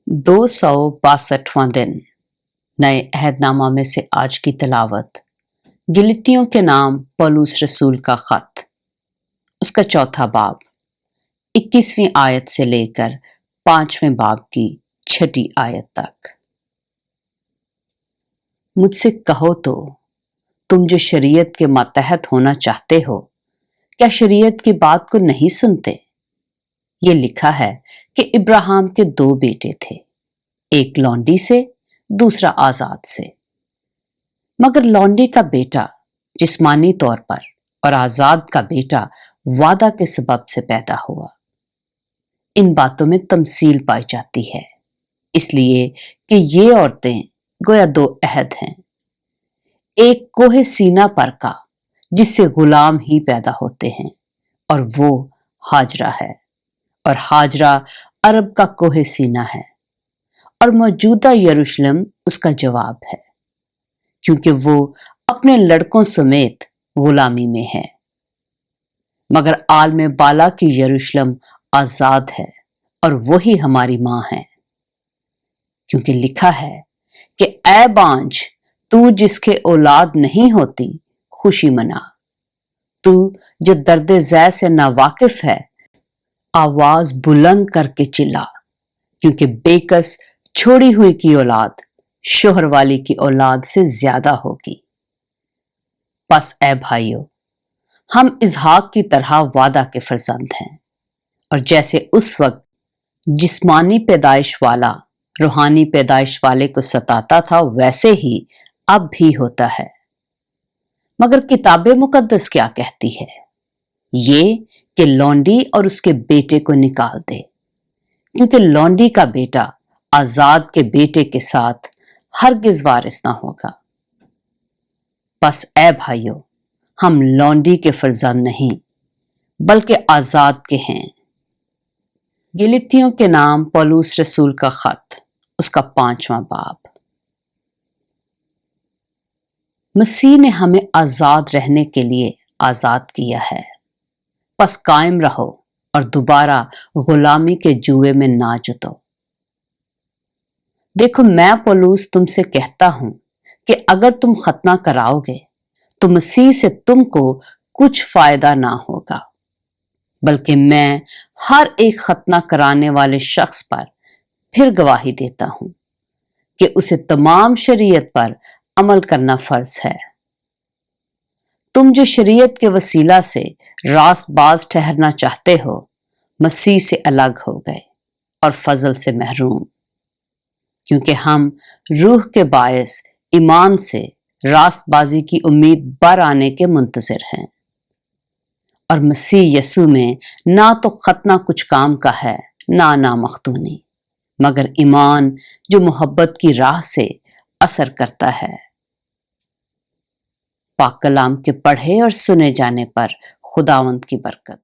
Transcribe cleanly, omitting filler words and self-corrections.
262वां दिन। नए अहदनामा में से आज की तिलावत गिलतियों के नाम पौलुस रसूल का खत, उसका चौथा बाब 21वीं आयत से लेकर 5वें बाब की 6ठी आयत तक। मुझसे कहो तो तुम जो शरीयत के मातहत होना चाहते हो, क्या शरीयत की बात को नहीं सुनते? ये लिखा है कि इब्राहिम के 2 बेटे थे, एक लौंडी से, दूसरा आजाद से। मगर लौंडी का बेटा जिस्मानी तौर पर और आजाद का बेटा वादा के सबब से पैदा हुआ। इन बातों में तमसील पाई जाती है, इसलिए कि ये औरतें गोया 2 अहद हैं। एक कोहे सीना पर का, जिससे गुलाम ही पैदा होते हैं, और वो हाजरा है, और हाजरा अरब का कोहे सीना है, और मौजूदा यरूशलेम उसका जवाब है, क्योंकि वो अपने लड़कों समेत गुलामी में है। मगर आलम बाला की यरूशलेम आजाद है, और वही हमारी मां है, क्योंकि लिखा है कि ऐ बांझ, तू जिसके औलाद नहीं होती, खुशी मना। तू जो दर्द ज़ै से नावाकिफ है, आवाज बुलंद करके चिल्ला, क्योंकि बेकस छोड़ी हुई की औलाद शोहर वाली की औलाद से ज्यादा होगी। बस ऐ भाइयों, हम इसहाक की तरह वादा के फर्जंद हैं, और जैसे उस वक्त जिस्मानी पैदाइश वाला रूहानी पैदाइश वाले को सताता था, वैसे ही अब भी होता है। मगर किताब मुकद्दस क्या कहती है? ये कि लौंडी और उसके बेटे को निकाल दे, क्योंकि लौंडी का बेटा आजाद के बेटे के साथ हरगिज वारिस ना होगा। बस ऐ भाइयों, हम लौंडी के फर्जंद नहीं बल्कि आजाद के हैं। गिलतियों के नाम पौलुस रसूल का खत, उसका 5वां बाब। मसीह ने हमें आजाद रहने के लिए आजाद किया है, बस कायम रहो और दोबारा गुलामी के जुए में ना जुतो। देखो, मैं पौलुस तुमसे कहता हूं कि अगर तुम खतना कराओगे तो मसीह से तुमको कुछ फायदा ना होगा, बल्कि मैं हर एक खतना कराने वाले शख्स पर फिर गवाही देता हूं कि उसे तमाम शरीयत पर अमल करना फर्ज है। तुम जो शरीयत के वसीला से रास्तबाज ठहरना चाहते हो, मसीह से अलग हो गए और फजल से महरूम, क्योंकि हम रूह के बायस ईमान से रास्तबाजी की उम्मीद बर आने के मुंतजर हैं। और मसीह यसू में ना तो खतना कुछ काम का है, ना मख्तूनी, मगर ईमान जो मोहब्बत की राह से असर करता है। पाक कलाम के पढ़े और सुने जाने पर खुदावंद की बरकत।